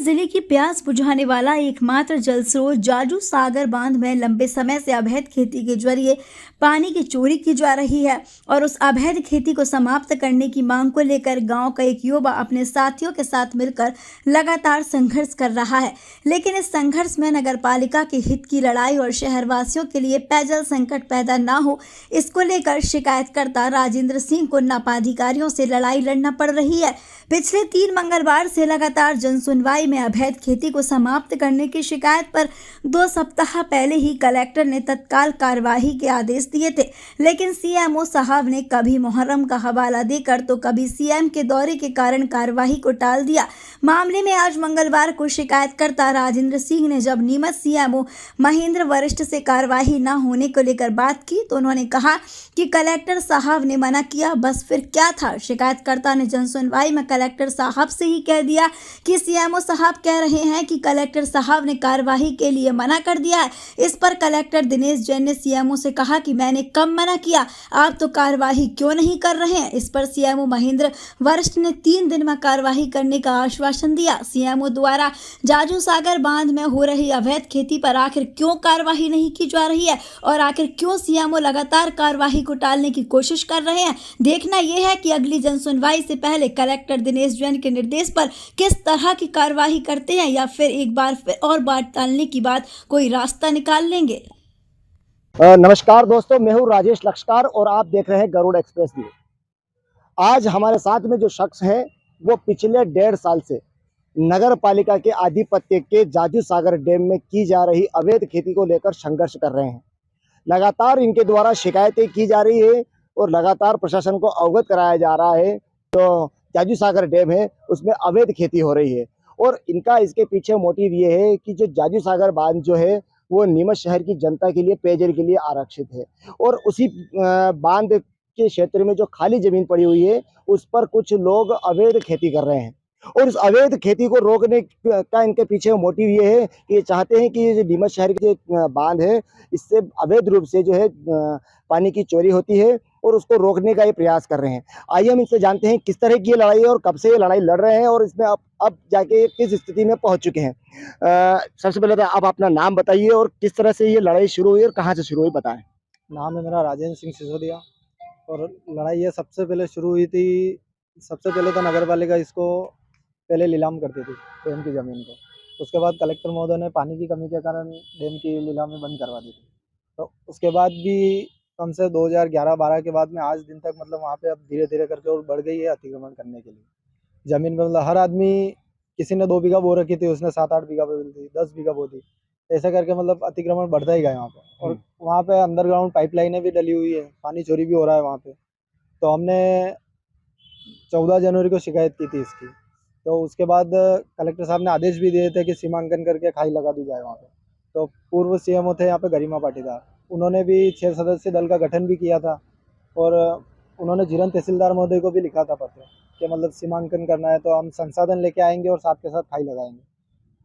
जिले की प्यास बुझाने वाला एकमात्र जल स्रोत जाजू सागर बांध में लंबे समय से अवैध खेती के जरिए पानी की चोरी की जा रही है और उस अवैध खेती को समाप्त करने की मांग को लेकर गांव का एक युवा अपने साथियों के साथ मिलकर लगातार संघर्ष कर रहा है। लेकिन इस संघर्ष में नगरपालिका के हित की लड़ाई और शहरवासियों के लिए पेयजल संकट पैदा न हो, इसको लेकर शिकायतकर्ता राजेंद्र सिंह को नापाधिकारियों से लड़ाई लड़ना पड़ रही है। पिछले 3 मंगलवार से लगातार जनसुनवाई में अवैध खेती को समाप्त करने की शिकायत पर 2 सप्ताह पहले ही कलेक्टर ने तत्काल कार्यवाही के आदेश दिए थे, लेकिन सीएमओ साहब ने कभी मुहर्रम का हवाला देकर तो कभी सीएम के दौरे के कारण कार्यवाही को टाल दिया। मामले में आज मंगलवार को शिकायतकर्ता राजेंद्र सिंह ने जब नीमच सीएमओ महेंद्र वरिष्ठ से कार्यवाही न होने को लेकर बात की तो उन्होंने कहा कि कलेक्टर साहब ने मना किया, बस फिर क्या था। शिकायतकर्ता ने जनसुनवाई में कलेक्टर साहब से ही कह दिया कि सीएमओ साहब कह रहे हैं कि कलेक्टर साहब ने कार्यवाही के लिए मना कर दिया है। इस पर कलेक्टर दिनेश जैन ने सीएमओ से कहा कि मैंने कब मना किया, आप तो कार्यवाही क्यों नहीं कर रहे हैं। इस पर सीएमओ महेंद्र वरिष्ठ ने 3 दिन में कार्यवाही करने का आश्वासन दिया। सीएमओ द्वारा जाजू सागर बांध में हो रही अवैध खेती पर आखिर क्यों कार्यवाही नहीं की जा रही है और आखिर क्यों सीएमओ लगातार कार्यवाही को टालने की कोशिश कर रहे हैं। देखना यह है कि अगली जनसुनवाई से पहले कलेक्टर दिनेश जैन के निर्देश पर किस तरह की कार्यवाही करते हैं या फिर एक बार फिर और बात टालने की बात कोई रास्ता निकाल लेंगे। नमस्कार दोस्तों, मैं हूं राजेश लक्ष्कार और आप देख रहे हैं गरुड़ एक्सप्रेस न्यूज। आज हमारे साथ में जो शख्स हैं वो पिछले 1.5 साल से नगर पालिका के आधिपत्य के जाजू सागर डैम में की जा रही अवैध खेती को लेकर संघर्ष कर रहे हैं। लगातार इनके द्वारा शिकायतें की जा रही है और लगातार प्रशासन को अवगत कराया जा रहा है। तो जाजू सागर डैम है उसमें अवैध खेती हो रही है और इनका इसके पीछे मोटिव ये है कि जो जाजू सागर बांध जो है वो नीमच शहर की जनता के लिए पेयजल के लिए आरक्षित है और उसी बांध के क्षेत्र में जो खाली जमीन पड़ी हुई है उस पर कुछ लोग अवैध खेती कर रहे हैं और उस अवैध खेती को रोकने का इनके पीछे मोटिव ये है कि ये चाहते हैं कि ये जो नीमच शहर की जो बांध है इससे अवैध रूप से जो है पानी की चोरी होती है और उसको रोकने का ये प्रयास कर रहे हैं। आइए हम इनसे जानते हैं किस तरह की ये लड़ाई है और कब से ये लड़ाई लड़ रहे हैं और इसमें अब जाके किस स्थिति में पहुंच चुके हैं। सबसे पहले तो आप अपना नाम बताइए और किस तरह से ये लड़ाई शुरू हुई और कहाँ से शुरू हुई, बताएं। नाम है मेरा राजेंद्र सिंह सिसोदिया और लड़ाई ये सबसे पहले शुरू हुई थी। सबसे पहले तो नगर पालिका इसको पहले नीलाम करती थी डैम की ज़मीन को। उसके बाद कलेक्टर महोदय ने पानी की कमी के कारण डैम की नीलामी बंद करवा दी थी। तो उसके बाद भी कम से 2011-12 के बाद में आज दिन तक मतलब वहाँ पे अब धीरे धीरे करके और बढ़ गई है अतिक्रमण करने के लिए ज़मीन पर। मतलब हर आदमी, किसी ने 2 बीघा बो रखी थी, उसने 7-8 बीघा बो दी, 10 बीघा बो दी, ऐसे करके मतलब अतिक्रमण बढ़ता ही गया वहाँ पे। और वहाँ पे अंडरग्राउंड पाइपलाइनें भी डली हुई है, पानी चोरी भी हो रहा है वहाँ पे। तो हमने 14 जनवरी को शिकायत की थी इसकी। तो उसके बाद कलेक्टर साहब ने आदेश भी दिए थे कि सीमांकन करके खाई लगा दी जाए वहाँ पे। तो पूर्व सीएमओ थे यहाँ पे गरिमा पाटीदार, उन्होंने भी 6 सदस्यीय दल का गठन भी किया था और उन्होंने जिरन तहसीलदार महोदय को भी लिखा था पत्र कि मतलब सीमांकन करना है तो हम संसाधन लेके आएंगे और साथ के साथ खाई लगाएंगे।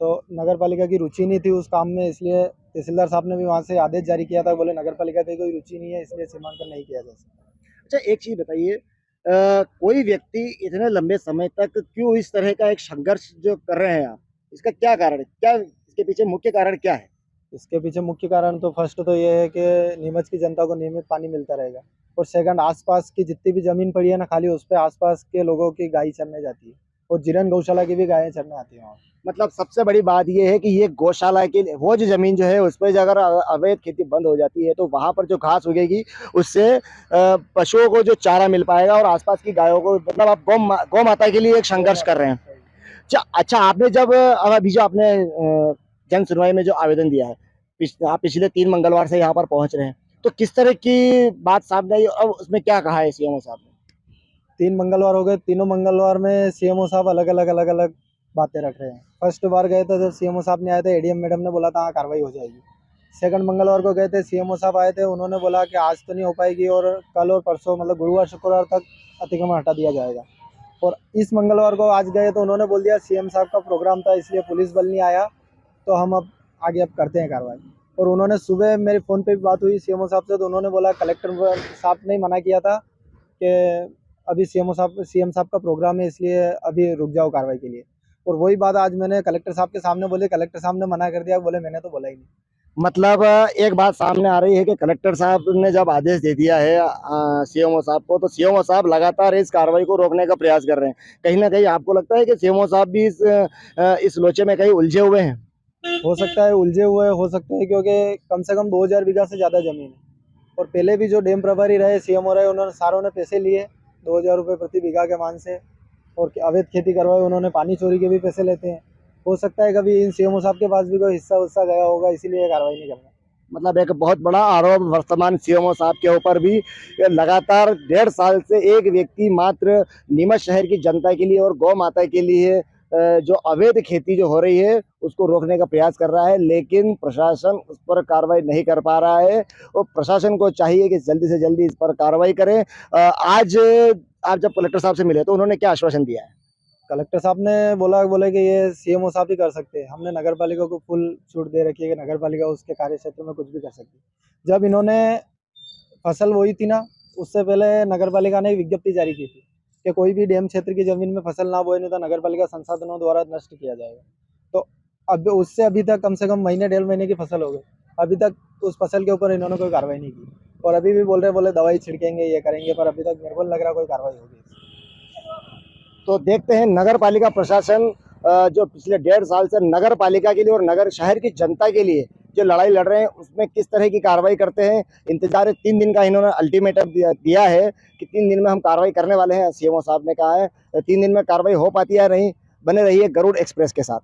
तो नगर पालिका की रुचि नहीं थी उस काम में, इसलिए तहसीलदार साहब ने भी वहाँ से आदेश जारी किया था, बोले नगर पालिका की कोई रुचि नहीं है इसलिए सीमांकन नहीं किया जा सकता। अच्छा, एक चीज बताइए, कोई व्यक्ति इतने लंबे समय तक क्यों इस तरह का एक संघर्ष जो कर रहे हैं आप, इसका क्या कारण है? क्या इसके पीछे मुख्य कारण क्या है? इसके पीछे मुख्य कारण तो फर्स्ट तो ये है कि नीमच की जनता को नियमित पानी मिलता रहेगा और सेकंड, आसपास की जितनी भी जमीन पड़ी है ना खाली, उस पर आसपास के लोगों की गाय चरने जाती है और जिरन गौशाला की भी गायें चरने आती है वहाँ। मतलब सबसे बड़ी बात ये है कि ये गौशाला के वो जो जमीन जो है उस पर अगर अवैध खेती बंद हो जाती है तो वहां पर जो घास उगेगी उससे पशुओं को जो चारा मिल पाएगा और आसपास की गायों को, मतलब आप गौ माता के लिए एक संघर्ष कर रहे हैं। अच्छा, आपने जब अभी जो आपने जन सुनवाई में जो आवेदन दिया है, आप पिछले 3 मंगलवार से यहाँ पर पहुंच रहे हैं, तो किस तरह की बात सामने आई और उसमें क्या कहा है सीएमओ साहब ने? 3 मंगलवार हो गए, तीनों मंगलवार में सीएमओ साहब अलग अलग बातें रख रहे हैं। फर्स्ट बार गए थे जब सीएमओ साहब ने आए थे, एडीएम मैडम ने बोला था हाँ कार्रवाई हो जाएगी। सेकंड मंगलवार को गए थे, सीएमओ साहब आए थे, उन्होंने बोला कि आज तो नहीं हो पाएगी और कल और परसों मतलब गुरुवार शुक्रवार तक अतिक्रमण हटा दिया जाएगा। और इस मंगलवार को आज गए तो उन्होंने बोल दिया सीएम साहब का प्रोग्राम था इसलिए पुलिस बल नहीं आया, तो हम अब आगे करते हैं कार्रवाई। और उन्होंने सुबह मेरे फ़ोन पे भी बात हुई सीएमओ साहब से, तो उन्होंने बोला कलेक्टर साहब ने मना किया था कि अभी सीएम साहब का प्रोग्राम है इसलिए अभी रुक जाओ कार्रवाई के लिए। और वही बात आज मैंने कलेक्टर साहब के सामने बोली, कलेक्टर साहब ने मना कर दिया, बोले मैंने तो बोला ही नहीं। मतलब एक बात सामने आ रही है कि कलेक्टर साहब ने जब आदेश दे दिया है सीएमओ साहब को, तो सीएमओ साहब लगातार इस कार्रवाई को रोकने का प्रयास कर रहे हैं। कहीं ना कहीं आपको लगता है कि सीएमओ साहब भी इस लोचे में कहीं उलझे हुए हैं? हो सकता है उलझे हुए हो सकते हैं, क्योंकि कम से कम 2000 बीघा से ज़्यादा ज़मीन है। और पहले भी जो डैम प्रभारी रहे, सीएमओ रहे, उन्होंने सारों ने पैसे लिए 2000 रुपये प्रति बीघा के मान से, और अवैध खेती करवाई उन्होंने, पानी चोरी के भी पैसे लेते हैं। हो सकता है कभी इन सीएमओ साहब के पास भी कोई हिस्सा उस्सा गया होगा, इसीलिए कार्रवाई नहीं कर रहा। मतलब एक बहुत बड़ा आरोप वर्तमान सीएमओ साहब के ऊपर भी लगातार 1.5 साल से एक व्यक्ति मात्र नीमच शहर की जनता के लिए और गौ माता के लिए जो अवैध खेती जो हो रही है उसको रोकने का प्रयास कर रहा है, लेकिन प्रशासन उस पर कार्रवाई नहीं कर पा रहा है। और प्रशासन को चाहिए कि जल्दी से जल्दी इस पर कार्रवाई करें। आज आप जब कलेक्टर साहब से मिले तो उन्होंने क्या आश्वासन दिया है? कलेक्टर साहब ने बोला कि ये सीएमओ साहब ही कर सकते हैं। हमने नगर पालिका को फुल छूट दे रखी है कि नगर पालिका उसके कार्य क्षेत्र में कुछ भी कर सकती है। जब इन्होंने फसल बोई थी ना, उससे पहले नगर पालिका ने एक विज्ञप्ति जारी की थी कि कोई भी डैम क्षेत्र की जमीन में फसल ना बोए, नहीं तो नगर पालिका संसाधनों द्वारा नष्ट किया जाएगा। तो अब उससे अभी तक कम से कम महीने 1.5 महीने की फसल हो गई, अभी तक उस फसल के ऊपर इन्होंने कोई कार्रवाई नहीं की। और अभी भी बोले दवाई छिड़केंगे, ये करेंगे, पर अभी तक मेरे को नहीं लग रहा कोई कार्रवाई होगी। तो देखते हैं नगर पालिका प्रशासन जो पिछले 1.5 साल से नगर पालिका के लिए और नगर शहर की जनता के लिए जो लड़ाई लड़ रहे हैं उसमें किस तरह की कार्रवाई करते हैं। इंतजार है, 3 दिन का इन्होंने अल्टीमेटम दिया है कि 3 दिन में हम कार्रवाई करने वाले हैं। सीएमओ साहब ने कहा है 3 दिन में कार्रवाई हो पाती है या नहीं। बने रहिए गरुड़ एक्सप्रेस के साथ।